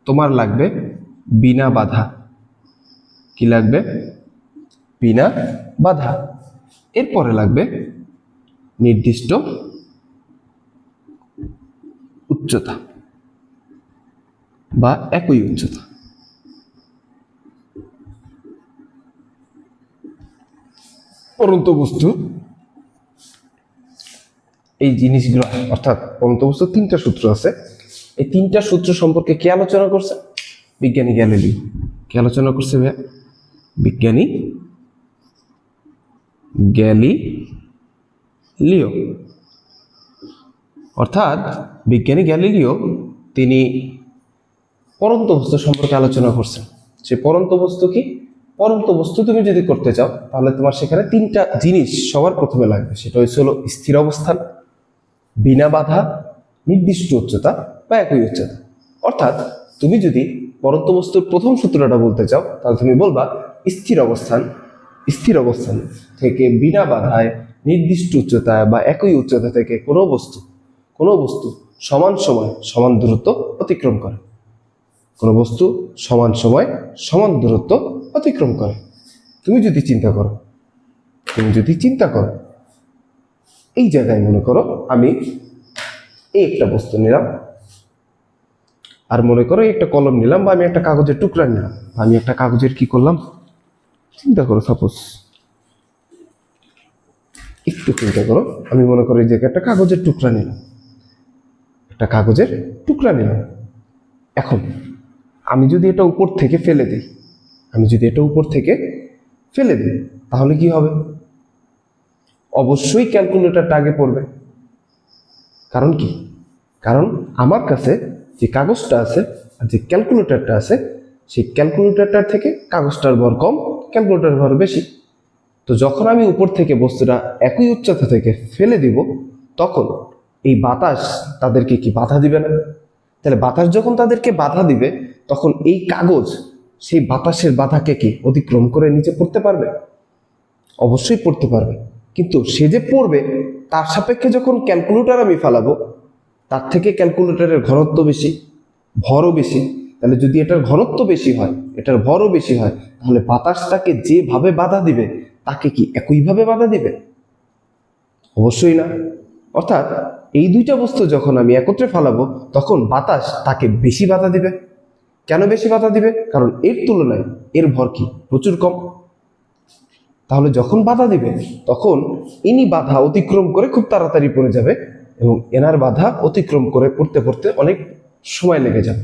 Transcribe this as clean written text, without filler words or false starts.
তোমার লাগবে বিনা বাধা। কি লাগবে? বিনা বাধা। এরপরে লাগবে নির্দিষ্ট উচ্চতা বা একই উচ্চতা। পরন্ত বস্তু এই জিনিসগুলো, অর্থাৎ পরন্ত বস্তুর তিনটা সূত্র আছে। এই তিনটা সূত্র সম্পর্কে কে আলোচনা করছে? বিজ্ঞানী গ্যালিলিও। কে আলোচনা করছে ভাইয়া? বিজ্ঞানী গ্যালিলিও। অর্থাৎ বিজ্ঞানী গ্যালিলিও তিনি পরন্ত বস্তু সম্পর্কে আলোচনা করছেন। সে পরন্ত বস্তু কি? পরন্ত বস্তু তুমি যদি করতে চাও তাহলে তোমার সেখানে তিনটা জিনিস সবার প্রথমে লাগবে। সেটা হলো স্থির অবস্থান, বিনা বাধা, নির্দিষ্ট উচ্চতা বা একই উচ্চতা। অর্থাৎ তুমি যদি পরন্ত বস্তুর প্রথম সূত্রটা বলতে চাও তাহলে তুমি বলবা স্থির অবস্থান থেকে বিনা বাধায় নির্দিষ্ট উচ্চতায় বা একই উচ্চতা থেকে কোনো বস্তু সমান সময় সমান দূরত্ব অতিক্রম করে। কোনো বস্তু সমান সময় সমান দূরত্ব অতিক্রম করে। তুমি যদি চিন্তা করো এই জায়গায় মনে করো আমি এই একটা বস্তু নিলাম, আর মনে করো একটা কলম নিলাম, বা আমি একটা কাগজের টুকরা নিলাম। আমি একটা কাগজের কি করলাম? চিন্তা করো, সাপোজ একটু চিন্তা করো, আমি মনে করি যে একটা কাগজের টুকরা নিলাম। এখন আমি যদি এটা উপর থেকে ফেলে দিই, তাহলে কি হবে? অবশ্যই ক্যালকুলেটরটা আগে পড়বে। কারণ কি? কারণ আমার কাছে যে কাগজটা আছে আর যে ক্যালকুলেটরটা আছে, সেই ক্যালকুলেটরটার থেকে কাগজটার ভর কম, ক্যালকুলেটরের ভর বেশি। তো যখন আমি উপর থেকে বস্তুটা একই উচ্চতা থেকে ফেলে দিব, তখন এই বাতাস তাদেরকে কি বাধা দিবে না? তাহলে বাতাস যখন তাদেরকে বাধা দিবে, তখন এই কাগজ সেই বাতাসের বাধাকে কি অতিক্রম করে নিচে পড়তে পারবে? অবশ্যই পড়তে পারবে। কিন্তু সে যে পড়বে তার সাপেক্ষে যখন ক্যালকুলেটর আমি ফেলাবো, তার থেকে ক্যালকুলেটরের ঘনত্ব বেশি, ভরও বেশি। তাহলে যদি এটার ঘনত্ব বেশি হয়, এটার ভরও বেশি হয়, তাহলে বাতাসটাকে যেভাবে বাধা দিবে তাকে কি একইভাবে বাধা দিবে? অবশ্যই না। অর্থাৎ এই দুইটা বস্তু যখন আমি একত্রে ফেলাবো, তখন বাতাস তাকে বেশি বাধা দিবে। কেন বেশি বাধা দিবে? কারণ এর তুলনায় এর ভর কি প্রচুর কম। তাহলে যখন বাধা দিবে, তখন ইনি বাধা অতিক্রম করে খুব তাড়াতাড়ি পড়ে যাবে, এবং এনার বাধা অতিক্রম করে পড়তে অনেক সময় লেগে যাবে।